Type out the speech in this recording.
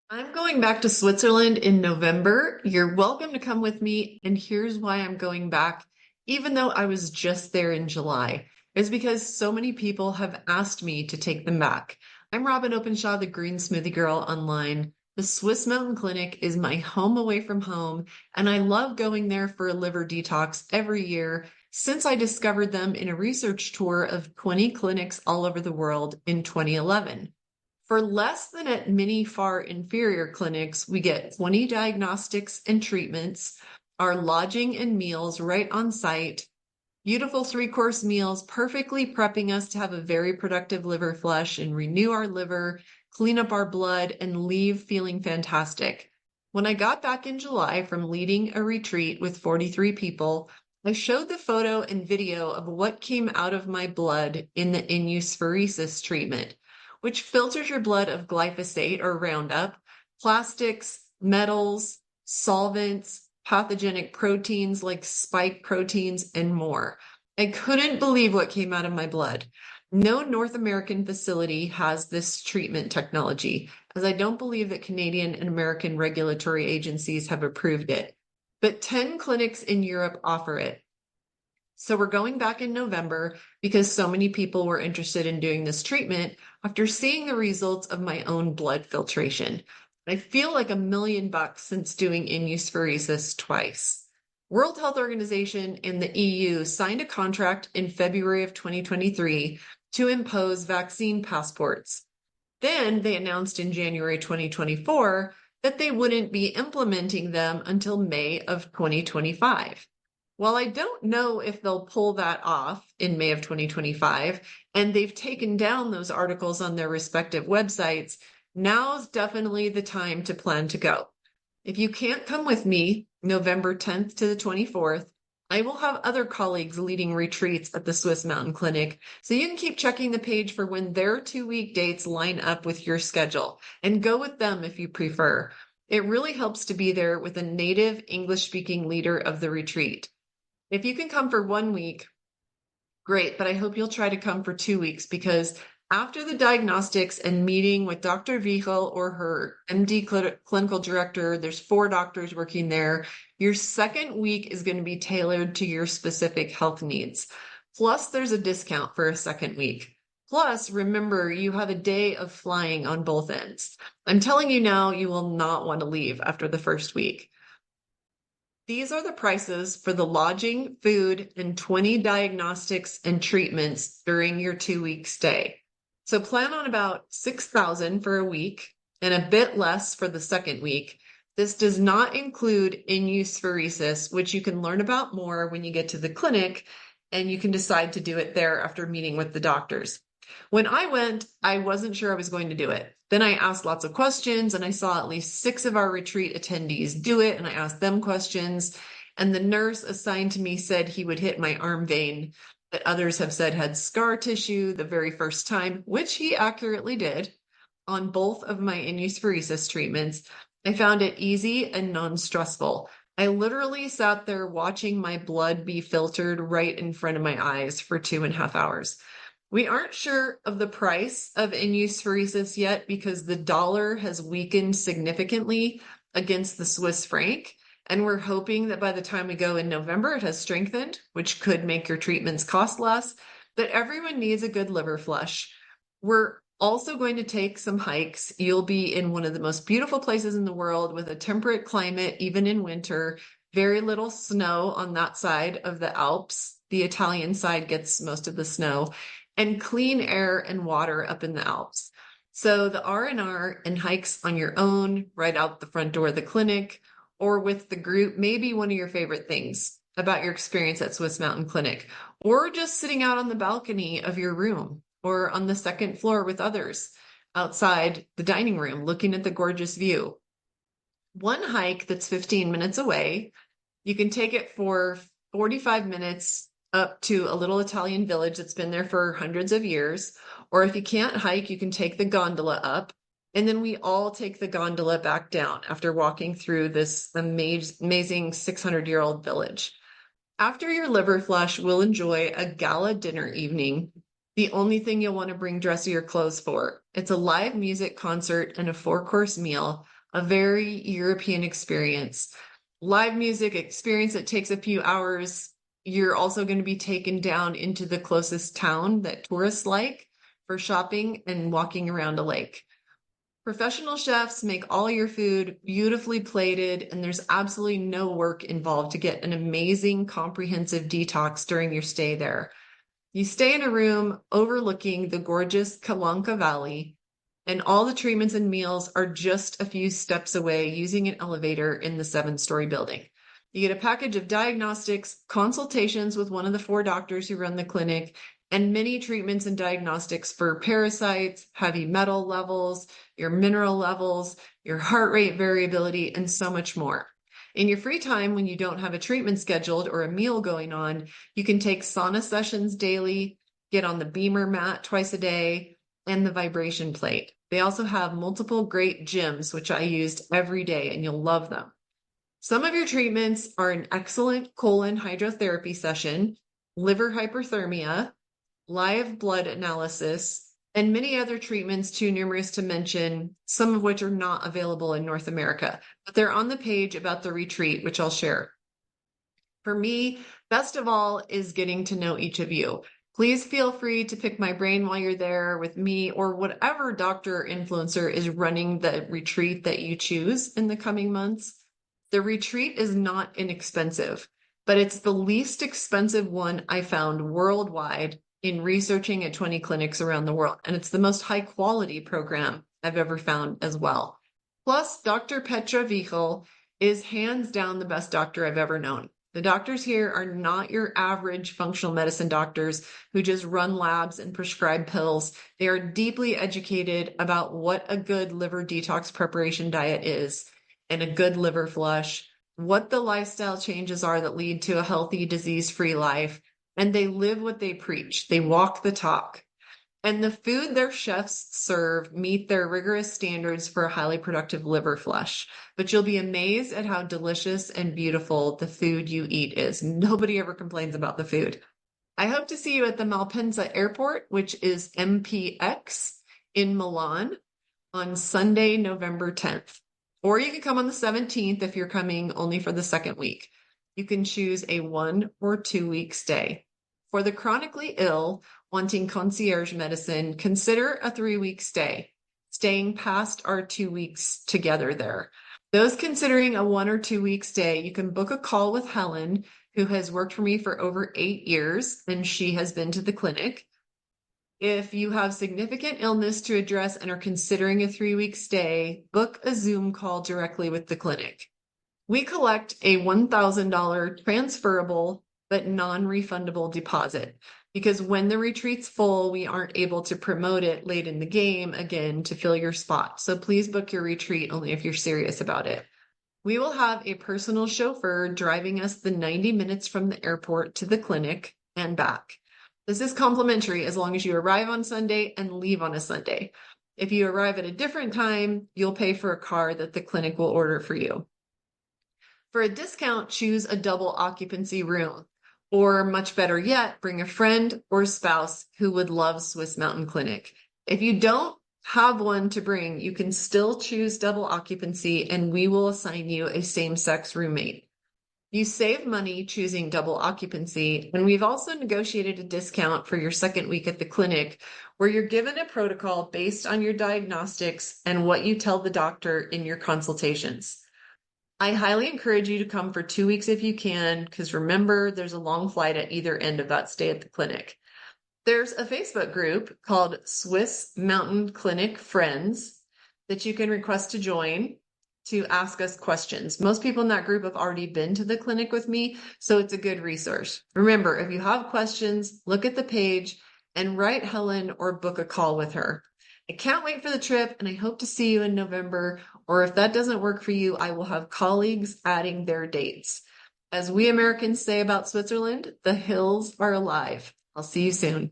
I'm going back to Switzerland in November. You're welcome to come with me. And here's why I'm going back, even though I was just there in July, is because so many people have asked me to take them back. I'm Robin Openshaw, the Green Smoothie Girl online. The Swiss Mountain Clinic is my home away from home, and I love going there for a liver detox every year since I discovered them in a research tour of 20 clinics all over the world in 2011. For less than at many far inferior clinics, we get 20 diagnostics and treatments, our lodging and meals right on site, beautiful three-course meals, perfectly prepping us to have a very productive liver flush and renew our liver, clean up our blood, and leave feeling fantastic. When I got back in July from leading a retreat with 43 people, I showed the photo and video of what came out of my blood in the INUSpheresis treatment, which filters your blood of glyphosate or Roundup, plastics, metals, solvents, pathogenic proteins like spike proteins, and more. I couldn't believe what came out of my blood. No North American facility has this treatment technology, as I don't believe that Canadian and American regulatory agencies have approved it. But 10 clinics in Europe offer it. So we're going back in November because so many people were interested in doing this treatment after seeing the results of my own blood filtration. I feel like $1 million since doing INUSpheresis twice. World Health Organization and the EU signed a contract in February of 2023 to impose vaccine passports. Then they announced in January 2024 that they wouldn't be implementing them until May of 2025. While I don't know if they'll pull that off in May of 2025, and they've taken down those articles on their respective websites, now's definitely the time to plan to go. If you can't come with me, November 10th to the 24th, I will have other colleagues leading retreats at the Swiss Mountain Clinic, so you can keep checking the page for when their 2-week dates line up with your schedule, and go with them if you prefer. It really helps to be there with a native English-speaking leader of the retreat. If you can come for 1 week, great, but I hope you'll try to come for 2 weeks because after the diagnostics and meeting with Dr. Vichel or her MD clinical director, there's 4 doctors working there. Your second week is going to be tailored to your specific health needs. Plus, there's a discount for a second week. Plus, remember, you have a day of flying on both ends. I'm telling you now, you will not want to leave after the first week. These are the prices for the lodging, food, and 20 diagnostics and treatments during your 2-week stay. So plan on about $6,000 for a week and a bit less for the second week. This does not include INUSpheresis, which you can learn about more when you get to the clinic, and you can decide to do it there after meeting with the doctors. When I went, I wasn't sure I was going to do it. Then I asked lots of questions, and I saw at least 6 of our retreat attendees do it, and I asked them questions. And the nurse assigned to me said he would hit my arm vein that others have said had scar tissue the very first time, which he accurately did on both of my INUSpheresis treatments. I found it easy and non-stressful. I literally sat there watching my blood be filtered right in front of my eyes for 2.5 hours. We aren't sure of the price of INUSpheresis yet because the dollar has weakened significantly against the Swiss franc, and we're hoping that by the time we go in November, it has strengthened, which could make your treatments cost less. But everyone needs a good liver flush. We're also going to take some hikes. You'll be in one of the most beautiful places in the world with a temperate climate, even in winter, very little snow on that side of the Alps. The Italian side gets most of the snow, and clean air and water up in the Alps. So the R&R and hikes on your own, right out the front door of the clinic, or with the group may be one of your favorite things about your experience at Swiss Mountain Clinic, or just sitting out on the balcony of your room or on the second floor with others outside the dining room looking at the gorgeous view. One hike that's 15 minutes away, you can take it for 45 minutes up to a little Italian village that's been there for hundreds of years. Or if you can't hike, you can take the gondola up. And then we all take the gondola back down after walking through this amazing 600-year-old village. After your liver flush, we'll enjoy a gala dinner evening. The only thing you'll want to bring dressier clothes for. It's a live music concert and a 4-course meal, a very European experience. Live music experience that takes a few hours. You're also going to be taken down into the closest town that tourists like for shopping and walking around a lake. Professional chefs make all your food beautifully plated, and there's absolutely no work involved to get an amazing comprehensive detox during your stay there. You stay in a room overlooking the gorgeous Kalanka Valley, and all the treatments and meals are just a few steps away using an elevator in the 7-story building. You get a package of diagnostics, consultations with one of the 4 doctors who run the clinic, and many treatments and diagnostics for parasites, heavy metal levels, your mineral levels, your heart rate variability, and so much more. In your free time, when you don't have a treatment scheduled or a meal going on, you can take sauna sessions daily, get on the Beamer mat twice a day, and the vibration plate. They also have multiple great gyms, which I used every day, and you'll love them. Some of your treatments are an excellent colon hydrotherapy session, liver hyperthermia, live blood analysis, and many other treatments too numerous to mention, some of which are not available in North America, but they're on the page about the retreat, which I'll share. For me, best of all is getting to know each of you. Please feel free to pick my brain while you're there with me or whatever doctor or influencer is running the retreat that you choose in the coming months. The retreat is not inexpensive, but it's the least expensive one I found worldwide in researching at 20 clinics around the world. And it's the most high quality program I've ever found as well. Plus, Dr. Petra Wiechel is hands down the best doctor I've ever known. The doctors here are not your average functional medicine doctors who just run labs and prescribe pills. They are deeply educated about what a good liver detox preparation diet is and a good liver flush, what the lifestyle changes are that lead to a healthy, disease-free life, and they live what they preach. They walk the talk. And the food their chefs serve meet their rigorous standards for a highly productive liver flush. But you'll be amazed at how delicious and beautiful the food you eat is. Nobody ever complains about the food. I hope to see you at the Malpensa Airport, which is MPX in Milan on Sunday, November 10th. Or you can come on the 17th if you're coming only for the second week. You can choose a 1 or 2 week stay. For the chronically ill wanting concierge medicine, consider a 3-week stay, staying past our 2 weeks together there. Those considering a 1 or 2 week stay, you can book a call with Helen, who has worked for me for over 8 years, and she has been to the clinic. If you have significant illness to address and are considering a 3-week stay, book a Zoom call directly with the clinic. We collect a $1,000 transferable but non-refundable deposit because when the retreat's full, we aren't able to promote it late in the game again to fill your spot. So please book your retreat only if you're serious about it. We will have a personal chauffeur driving us the 90 minutes from the airport to the clinic and back. This is complimentary as long as you arrive on Sunday and leave on a Sunday. If you arrive at a different time, you'll pay for a car that the clinic will order for you. For a discount, choose a double occupancy room. Or much better yet, bring a friend or spouse who would love Swiss Mountain Clinic. If you don't have one to bring, you can still choose double occupancy and we will assign you a same-sex roommate. You save money choosing double occupancy, and we've also negotiated a discount for your second week at the clinic where you're given a protocol based on your diagnostics and what you tell the doctor in your consultations. I highly encourage you to come for 2 weeks if you can, because remember, there's a long flight at either end of that stay at the clinic. There's a Facebook group called Swiss Mountain Clinic Friends that you can request to join to ask us questions. Most people in that group have already been to the clinic with me, so it's a good resource. Remember, if you have questions, look at the page and write Helen or book a call with her. I can't wait for the trip, and I hope to see you in November, or if that doesn't work for you, I will have colleagues adding their dates. As we Americans say about Switzerland, the hills are alive. I'll see you soon.